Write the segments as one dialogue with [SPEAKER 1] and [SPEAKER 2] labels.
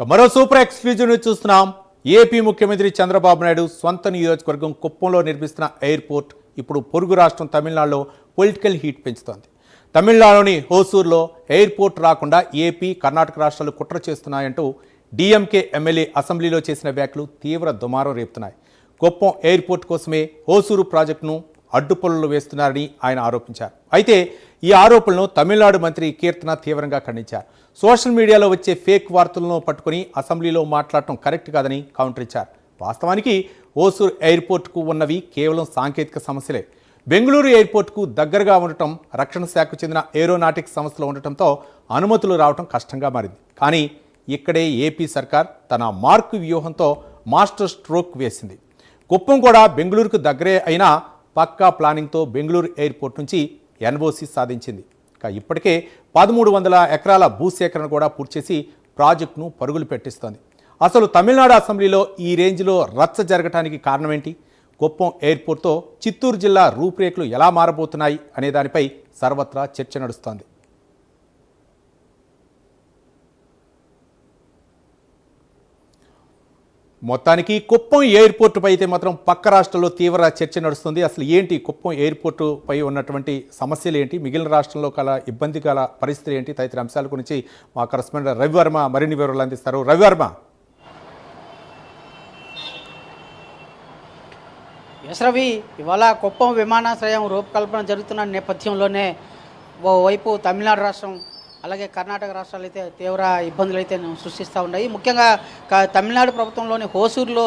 [SPEAKER 1] మరో super exclusive ని చూస్తున్నాం. ఏపీ ముఖ్యమంత్రి చంద్రబాబు నాయుడు సొంత నియోజకవర్గం కుప్పంలో నిర్మిస్తున్న ఎయిర్పోర్ట్ ఇప్పుడు పొరుగు రాష్ట్రం తమిళనాడులో పొలిటికల్ హీట్ పెంచుతోంది. తమిళనాడులోని హోసూర్లో ఎయిర్పోర్ట్ రాకుండా ఏపీ, కర్ణాటక రాష్ట్రాలు కుట్ర చేస్తున్నాయంటూ డీఎంకే ఎమ్మెల్యే అసెంబ్లీలో చేసిన వ్యాఖ్యలు తీవ్ర దుమారం రేపుతున్నాయి. కుప్పం ఎయిర్పోర్ట్ కోసమే హోసూరు ప్రాజెక్టును అడ్డుపొలలు వేస్తున్నారని ఆయన ఆరోపించారు. అయితే ఈ ఆరోపణలను తమిళనాడు మంత్రి కీర్తన తీవ్రంగా ఖండించారు. సోషల్ మీడియాలో వచ్చే ఫేక్ వార్తలను పట్టుకుని అసెంబ్లీలో మాట్లాడటం కరెక్ట్ కాదని కౌంటర్ ఇచ్చారు. వాస్తవానికి హోసూరు ఎయిర్పోర్టుకు ఉన్నవి కేవలం సాంకేతిక సమస్యలే. బెంగళూరు ఎయిర్పోర్టుకు దగ్గరగా ఉండటం, రక్షణ శాఖకు చెందిన ఏరోనాటిక్స్ సంస్థలు ఉండటంతో అనుమతులు రావడం కష్టంగా మారింది. కానీ ఇక్కడే ఏపీ సర్కార్ తన మార్కు వ్యూహంతో మాస్టర్ స్ట్రోక్ వేసింది. కుప్పం కూడా బెంగళూరుకు దగ్గరే అయినా పక్కా ప్లానింగ్తో బెంగళూరు ఎయిర్పోర్ట్ నుంచి ఎన్ఓసి సాధించింది. ఇప్పటికే 1300 ఎకరాల భూసేకరణ కూడా పూర్తి చేసి ప్రాజెక్టును పరుగులు పెట్టిస్తోంది. అసలు తమిళనాడు అసెంబ్లీలో ఈ రేంజ్లో రచ్చ జరగటానికి కారణం ఏంటి? కుప్పం ఎయిర్పోర్ట్తో చిత్తూరు జిల్లా రూపురేఖలు ఎలా మారబోతున్నాయి అనే దానిపై సర్వత్రా చర్చ నడుస్తోంది. మొత్తానికి కుప్పం ఎయిర్పోర్టుపై అయితే మాత్రం పక్క రాష్ట్రాల్లో తీవ్ర చర్చ నడుస్తుంది. అసలు ఏంటి కుప్పం ఎయిర్పోర్టుపై ఉన్నటువంటి సమస్యలు ఏంటి, మిగిలిన రాష్ట్రంలో కల ఇబ్బంది గల పరిస్థితి ఏంటి, తదితర అంశాల గురించి మా కరెస్పాండెంట్ రవివర్మ మరిన్ని వివరాలు అందిస్తారు. రవివర్మ.
[SPEAKER 2] రవి, ఇవాళ కుప్పం విమానాశ్రయం రూపకల్పన జరుగుతున్న నేపథ్యంలోనే ఓవైపు తమిళనాడు రాష్ట్రం అలాగే కర్ణాటక రాష్ట్రాలు అయితే తీవ్ర ఇబ్బందులు అయితే సృష్టిస్తూ ఉన్నాయి. ముఖ్యంగా తమిళనాడు ప్రభుత్వంలోని హోసూరులో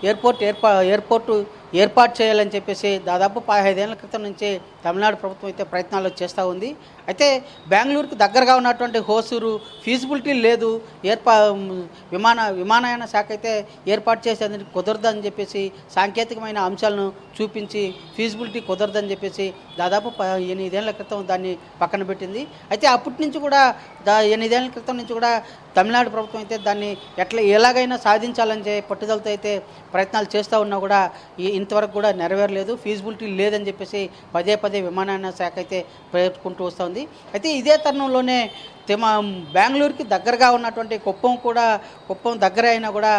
[SPEAKER 2] ఎయిర్పోర్టు ఏర్పాటు చేయాలని చెప్పేసి దాదాపు 15 ఏళ్ల క్రితం నుంచి తమిళనాడు ప్రభుత్వం అయితే ప్రయత్నాలు చేస్తూ ఉంది. అయితే బెంగళూరుకు దగ్గరగా ఉన్నటువంటి హోసూరు ఫీజిబిలిటీ లేదు, విమానయాన శాఖ అయితే ఏర్పాటు చేసేందుకు కుదరదని చెప్పేసి సాంకేతికమైన అంశాలను చూపించి ఫీజిబిలిటీ కుదరదని చెప్పేసి దాదాపు 8 ఏళ్ల క్రితం దాన్ని పక్కన పెట్టింది. అయితే అప్పటి నుంచి కూడా 8 ఏళ్ల క్రితం నుంచి కూడా తమిళనాడు ప్రభుత్వం అయితే దాన్ని ఎలాగైనా సాధించాలని పట్టుదలతో అయితే ప్రయత్నాలు చేస్తూ ఉన్నా కూడా ఇంతవరకు కూడా నెరవేరలేదు. ఫీజిబిలిటీ లేదని చెప్పేసి పదే విమానయాన శాఖ అయితే ప్రయత్నించుకుంటూ వస్తుంది. అయితే ఇదే తరుణంలోనే బెంగళూరుకి దగ్గరగా ఉన్నటువంటి కుప్పం దగ్గర అయినా కూడా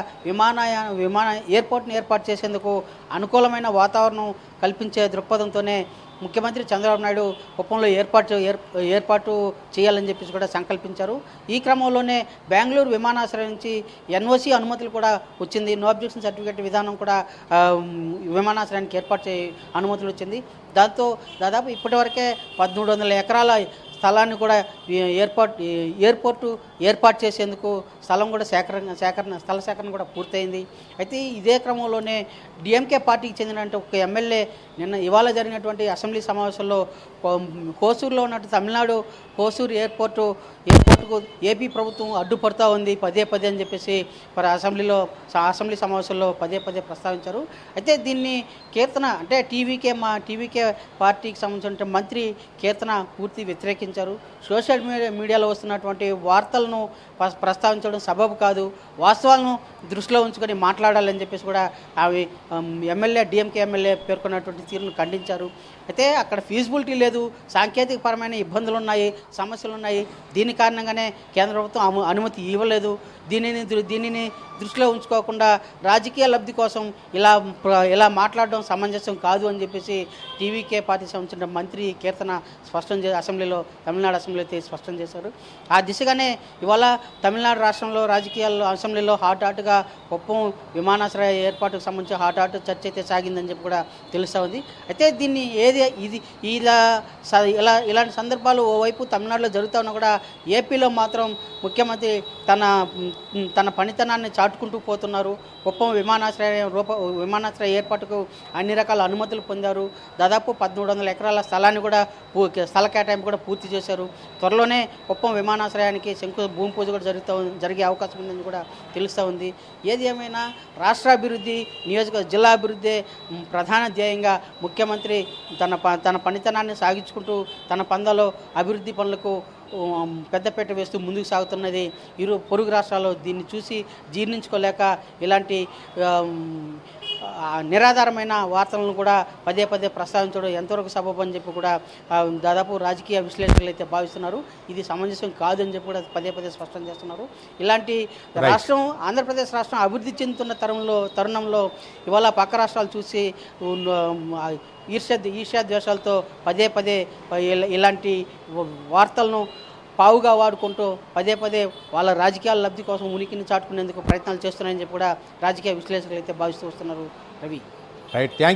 [SPEAKER 2] ఎయిర్పోర్ట్ని ఏర్పాటు చేసేందుకు అనుకూలమైన వాతావరణం కల్పించే దృక్పథంతోనే ముఖ్యమంత్రి చంద్రబాబు నాయుడు కుప్పంలో ఏర్పాటు చేయాలని చెప్పేసి కూడా సంకల్పించారు. ఈ క్రమంలోనే బెంగళూరు విమానాశ్రయం నుంచి ఎన్ఓసి అనుమతులు కూడా వచ్చింది. నో అబ్జెక్షన్ సర్టిఫికేట్ విధానం కూడా విమానాశ్రయానికి అనుమతులు వచ్చింది. దాంతో దాదాపు ఇప్పటివరకే 1300 ఎకరాల స్థలాన్ని కూడా ఎయిర్పోర్టు ఏర్పాటు చేసేందుకు స్థలం కూడా స్థల సేకరణ కూడా పూర్తయింది. అయితే ఇదే క్రమంలోనే డిఎంకే పార్టీకి చెందిన ఒక ఎమ్మెల్యే ఇవాళ జరిగినటువంటి అసెంబ్లీ సమావేశంలో హోసూరులో ఉన్నట్టు తమిళనాడు హోసూరు ఎయిర్పోర్టుకు ఏపీ ప్రభుత్వం అడ్డుపడుతూ ఉంది పదే అని చెప్పేసి అసెంబ్లీ సమావేశంలో పదే ప్రస్తావించారు. అయితే దీన్ని కీర్తన అంటే టీవీకే పార్టీకి సంబంధించిన మంత్రి కీర్తన పూర్తి వ్యతిరేకించారు. సోషల్ మీడియాలో వస్తున్నటువంటి వార్తలను ప్రస్తావించడం సబబు కాదు, వాస్తవాలను దృష్టిలో ఉంచుకొని మాట్లాడాలని చెప్పేసి కూడా అవి డిఎంకే ఎమ్మెల్యే పేర్కొన్నటువంటి తీరును ఖండించారు. అయితే అక్కడ ఫీజిబిలిటీ లేదు, సాంకేతికపరమైన ఇబ్బందులు ఉన్నాయి, సమస్యలు ఉన్నాయి. దీని కారణంగానే కేంద్ర ప్రభుత్వం అనుమతి ఇవ్వలేదు. దీనిని దృష్టిలో ఉంచుకోకుండా రాజకీయ లబ్ధి కోసం ఇలా మాట్లాడడం సమంజసం కాదు అని చెప్పేసి టీవీకే పార్టీకి సంబంధించిన మంత్రి కీర్తన తమిళనాడు అసెంబ్లీలో స్పష్టం చేశారు. ఆ దిశగానే ఇవాళ తమిళనాడు రాష్ట్రంలో రాజకీయాల్లో అసెంబ్లీలో హాట్గా కుప్పం విమానాశ్రయ ఏర్పాటుకు సంబంధించి హాట్ చర్చ అయితే సాగిందని చెప్పి కూడా తెలుస్తూ ఉంది. అయితే దీన్ని ఇలాంటి సందర్భాలు ఓవైపు తమిళనాడులో జరుగుతూ ఉన్నా కూడా ఏపీలో మాత్రం ముఖ్యమంత్రి తన పనితనాన్ని చాటుకుంటూ పోతున్నారు. కుప్పం విమానాశ్రయ ఏర్పాటుకు అన్ని రకాల అనుమతులు పొందారు. దాదాపు 1300 ఎకరాల స్థల కేటాయింపు కూడా పూర్తి చేశారు. త్వరలోనే కుప్పం విమానాశ్రయానికి భూమి పూజ కూడా జరిగే అవకాశం ఉందని కూడా తెలుస్తూ ఉంది. ఏది ఏమైనా రాష్ట్రాభివృద్ధి, జిల్లా అభివృద్ధి ప్రధాన ధ్యేయంగా ముఖ్యమంత్రి తన పనితనాన్ని సాగించుకుంటూ తన పందాలో అభివృద్ధి పనులకు పెద్దపీట వేస్తూ ముందుకు సాగుతున్నది. పొరుగు రాష్ట్రాల్లో దీన్ని చూసి జీర్ణించుకోలేక ఇలాంటి నిరాధారమైన వార్తలను కూడా పదే పదే ప్రస్తావించడం ఎంతవరకు సబబు అని చెప్పి కూడా దాదాపు రాజకీయ విశ్లేషకులు అయితే భావిస్తున్నారు. ఇది సమంజసం కాదని చెప్పి కూడా పదే పదే స్పష్టం చేస్తున్నారు. ఇలాంటి రాష్ట్రం ఆంధ్రప్రదేశ్ రాష్ట్రం అభివృద్ధి చెందుతున్న తరుణంలో ఇవాళ పక్క రాష్ట్రాలు చూసి ఈర్ష్యా ద్వేషాలతో పదే పదే ఇలాంటి వార్తలను పావుగా వాడుకుంటూ పదే పదే వాళ్ళ రాజకీయాల లబ్ధి కోసం ఉనికిని చాటుకునేందుకు ప్రయత్నాలు చేస్తున్నాయని చెప్పి కూడా రాజకీయ విశ్లేషకులు అయితే భావిస్తూ వస్తున్నారు. Ravi,
[SPEAKER 1] right, thank you.